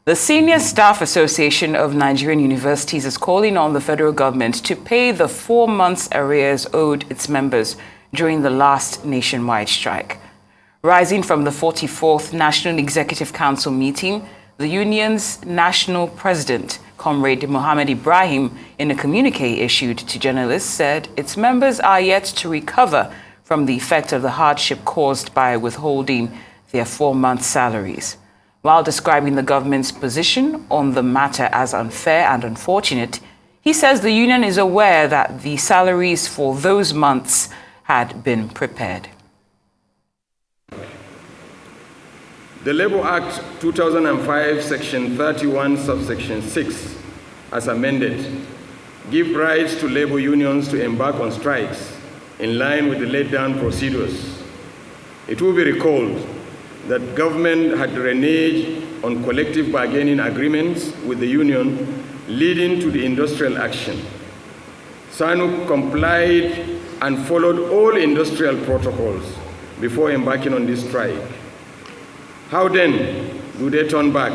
The Senior Staff Association of Nigerian Universities is calling on the federal government to pay the 4 months arrears owed its members during the last nationwide strike. Rising from the 44th National Executive Council meeting, the union's national president, Comrade Mohammed Ibrahim, in a communique issued to journalists, said its members are yet to recover from the effect of the hardship caused by withholding their 4-month salaries. While describing the government's position on the matter as unfair and unfortunate, he says the union is aware that the salaries for those months had been prepared. The Labour Act 2005, Section 31, subsection 6, as amended, give rights to labour unions to embark on strikes in line with the laid-down procedures. It will be recalled that government had reneged on collective bargaining agreements with the union leading to the industrial action. SANU complied and followed all industrial protocols before embarking on this strike. How then do they turn back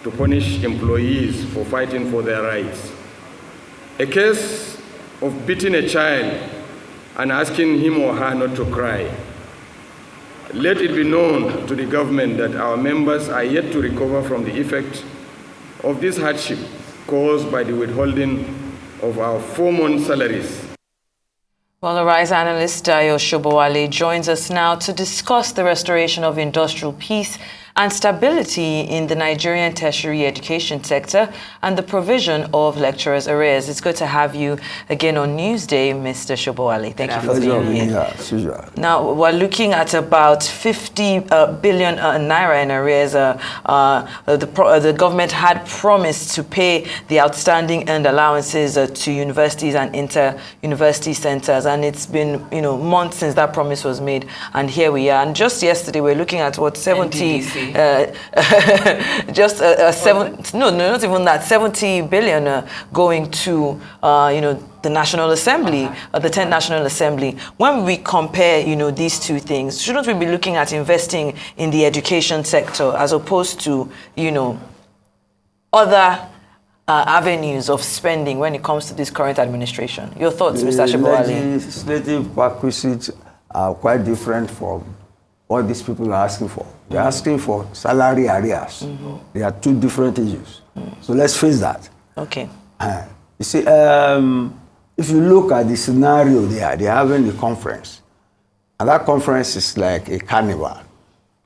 to punish employees for fighting for their rights? A case of beating a child and asking him or her not to cry. Let it be known to the government that our members are yet to recover from the effect of this hardship caused by the withholding of our 4-month salaries. Well, the Rise analyst Dayo Sobowale joins us now to discuss the restoration of industrial peace and stability in the Nigerian tertiary education sector and the provision of lecturers' arrears. It's good to have you again on Newsday, Mr. Sobowale. Thank you for being here. Now, we're looking at about 50 billion naira in arrears. The government had promised to pay the outstanding earned allowances to universities and inter-university centers, and it's been months since that promise was made, and here we are. And just yesterday, we're looking at what 70. Just not even that, 70 billion going to the National Assembly, the 10th National Assembly. When we compare these two things, shouldn't we be looking at investing in the education sector as opposed to other avenues of spending when it comes to this current administration? Your thoughts, Mr. Sobowale? Legislative requisites are quite different from what these people are asking for. They're asking for salary arrears. They are two different issues. So let's face that. Okay. You see, if you look at the scenario they're having the conference, and that conference is like a carnival.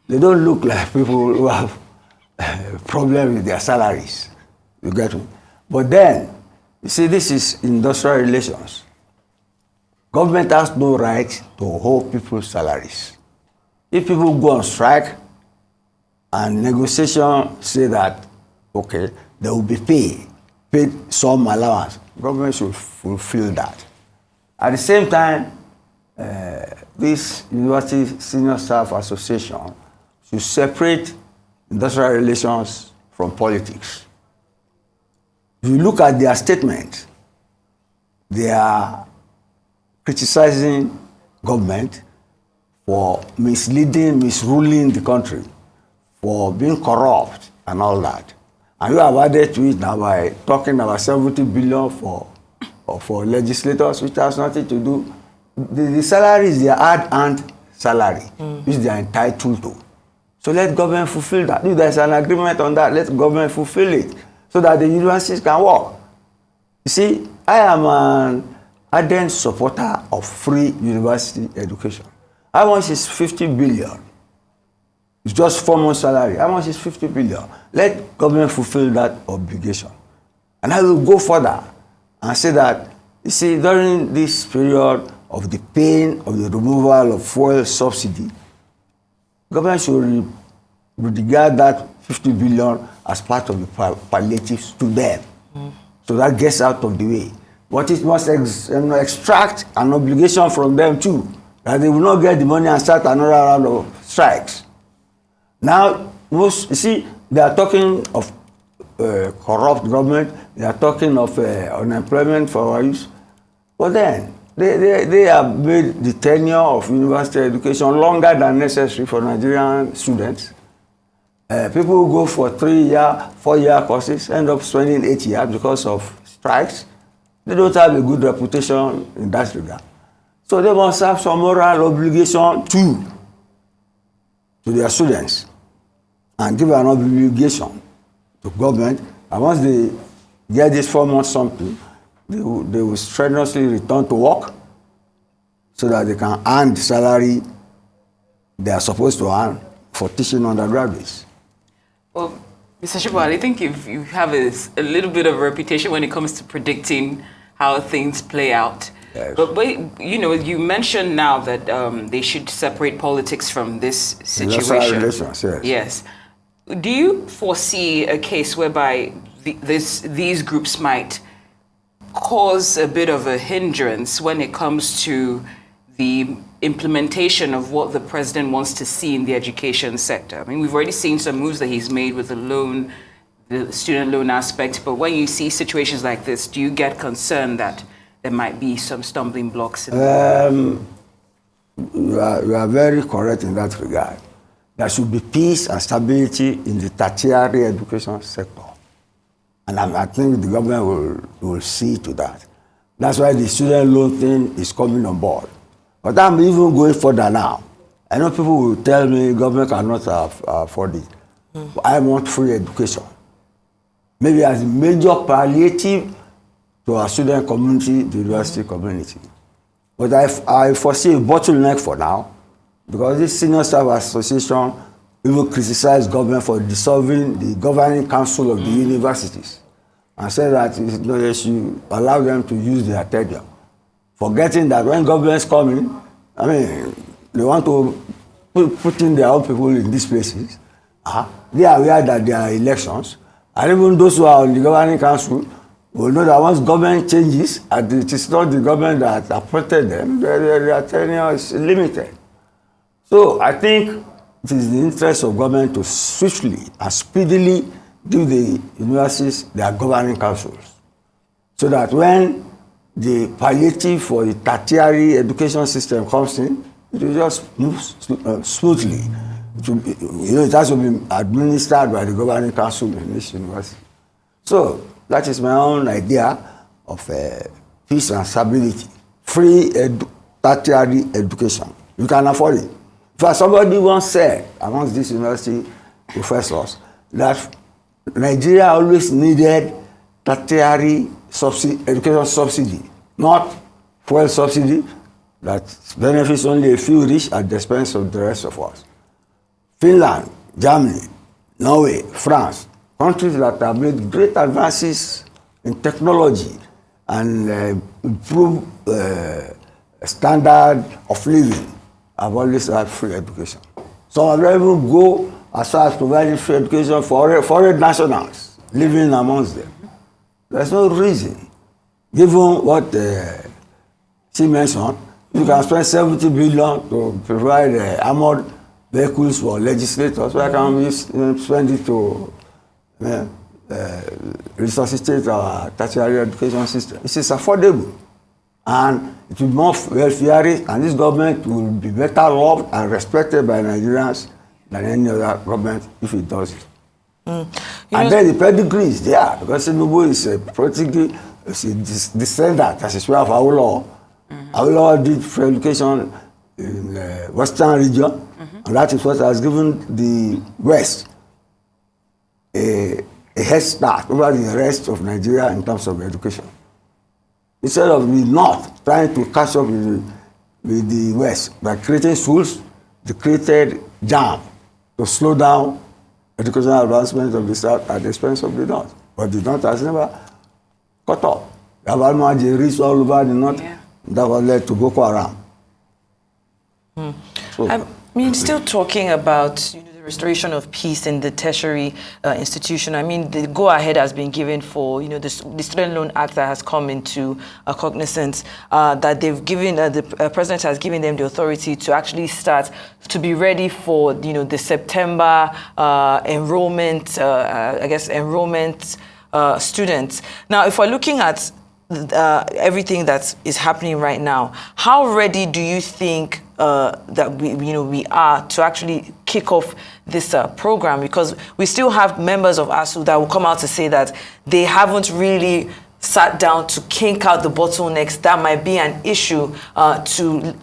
They don't look like people who have problems with their salaries. You get me? But then, you see, this is industrial relations. Government has no right to hold people's salaries. If people go on strike and negotiation say that, okay, they will be paid some allowance, government should fulfill that. At the same time, this University Senior Staff Association should separate industrial relations from politics. If you look at their statement, they are criticizing government for misruling the country, for being corrupt and all that. And you have added to it now by talking about 70 billion for legislators, which has nothing to do. The salary is their hard-earned salary, which they are entitled to. So let government fulfill that. If there's an agreement on that, let government fulfill it so that the universities can work. You see, I am an ardent supporter of free university education. How much is 50 billion? It's just 4 months' salary. How much is 50 billion? Let government fulfill that obligation. And I will go further and say that, you see, during this period of the pain of the removal of fuel subsidy, government should regard that 50 billion as part of the palliatives to them. So that gets out of the way. But it must extract an obligation from them too, that they will not get the money and start another round of strikes. Now, you see, they are talking of corrupt government, they are talking of unemployment for our youth, but then they have made the tenure of university education longer than necessary for Nigerian students. People who go for 3-year, 4-year courses end up spending 8 years because of strikes. They don't have a good reputation in that regard. So they must have some moral obligation too to their students and give an obligation to government. And once they get this 4 months something, they will strenuously return to work so that they can earn the salary they are supposed to earn for teaching undergraduates. Well, Mr. Sobowale, I think you have a little bit of a reputation when it comes to predicting how things play out. Yes. But you know, you mentioned now that they should separate politics from this situation. Relations, yes. Yes. Do you foresee a case whereby these groups might cause a bit of a hindrance when it comes to the implementation of what the president wants to see in the education sector? I mean, we've already seen some moves that he's made with the student loan aspect, but when you see situations like this, do you get concerned that there might be some stumbling blocks? You are very correct in that regard. There should be peace and stability in the tertiary education sector. And I think the government will see to that. That's why the student loan thing is coming on board. But I'm even going further now. I know people will tell me government cannot afford it. I want free education. Maybe as a major palliative to our student community, the university community. But I foresee a bottleneck for now, because this Senior Staff Association even criticized government for dissolving the governing council of the universities and said that they should allow them to use their tenure, forgetting that when governments come in, I mean, they want to put in their own people in these places. They are aware that there are elections, and even those who are on the governing council will know that once government changes, and it is not the government that appointed them, their tenure is limited. So I think it is the interest of government to swiftly and speedily give the universities their governing councils, so that when the palliative for the tertiary education system comes in, it will just move smoothly. It has to be administered by the governing council in this university. So that is my own idea of peace and stability. Free tertiary education. You can afford it. In fact, somebody once said amongst these university professors that Nigeria always needed tertiary education subsidy, not fuel subsidy that benefits only a few rich at the expense of the rest of us. Finland, Germany, Norway, France, countries that have made great advances in technology and improved standard of living, have always had free education. Some of them even go as far as providing free education for foreign nationals living amongst them. There's no reason, given what she mentioned, you can spend 70 billion to provide armored vehicles for legislators. Why can't we spend it to resuscitate our tertiary education system? It is affordable, and it will be more welfare, and this government will be better loved and respected by Nigerians than any other government if it does it. And then the pedigree is there, because Tinubu is a practically descendant, as is well of Awolowo. Awolowo did free education in the Western region, and that is what has given the West a head start over the rest of Nigeria in terms of education. Instead of the North trying to catch up with the West by creating schools, they created jam to slow down educational advancement of the South at the expense of the North. But the North has never caught up. The Abalmaji reached all over the North. Yeah. That was led to Boko Haram. So, I mean, still talking about the restoration of peace in the tertiary institution. I mean, the go-ahead has been given for the Student Loan Act that has come into cognizance, that they've given the president has given them the authority to actually start to be ready for the September enrollment. Enrollment students. Now, if we're looking at everything that is happening right now, how ready do you think that we are to actually kick off this program? Because we still have members of ASU that will come out to say that they haven't really sat down to kink out the bottlenecks that might be an issue to,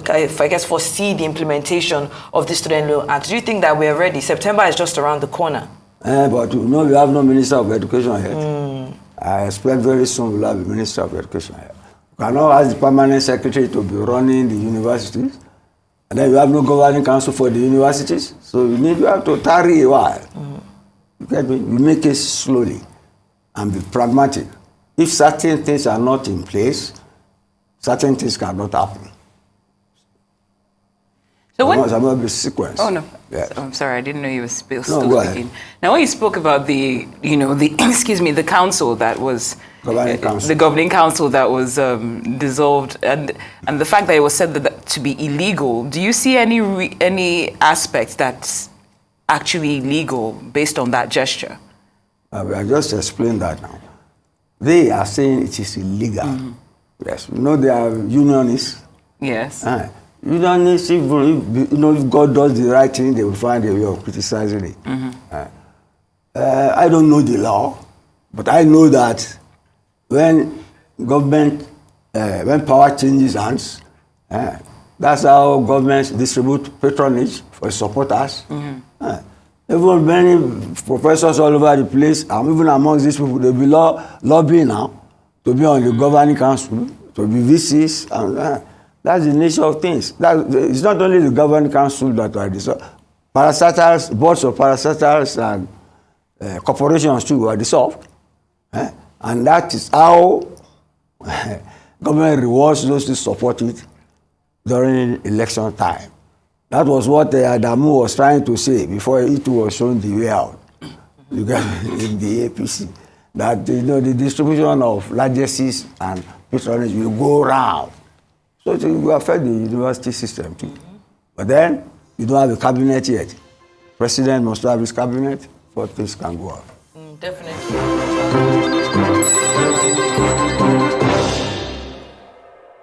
I guess, foresee the implementation of the Student Loan Act. Do you think that we're ready? September is just around the corner. But we have no Minister of Education yet. I expect very soon we'll have a Minister of Education here. You cannot ask the Permanent Secretary to be running the universities, and then you have no governing council for the universities. So you have to tarry a while. You get me? You make it slowly and be pragmatic. If certain things are not in place, certain things cannot happen. So when about the sequence. Oh no, yes. I'm sorry, I didn't know you were still go speaking. ahead. Now, when you spoke about the the council that was the governing council that was dissolved, and the fact that it was said that to be illegal, do you see any aspect that's actually illegal based on that gesture? I just explained that now. They are saying it is illegal. Yes, they are unionists. Yes. Unionists, if God does the right thing, they will find a way of criticizing it. I don't know the law, but I know that when government, when power changes hands, that's how governments distribute patronage for supporters. Even many professors all over the place, and even amongst these people, they'll be lobbying now to be on the governing council, to be VCs, and that's the nature of things. It's not only the governing council that are dissolved. Parastatals, boards of parastatals and corporations too are dissolved. And that is how government rewards those who support it during election time. That was what Adamu was trying to say before it was shown the way out. You get in the APC. That the distribution of largesses and patronage will go around. So it will affect the university system too. But then you don't have a cabinet yet. President must have his cabinet before things can go up. Definitely.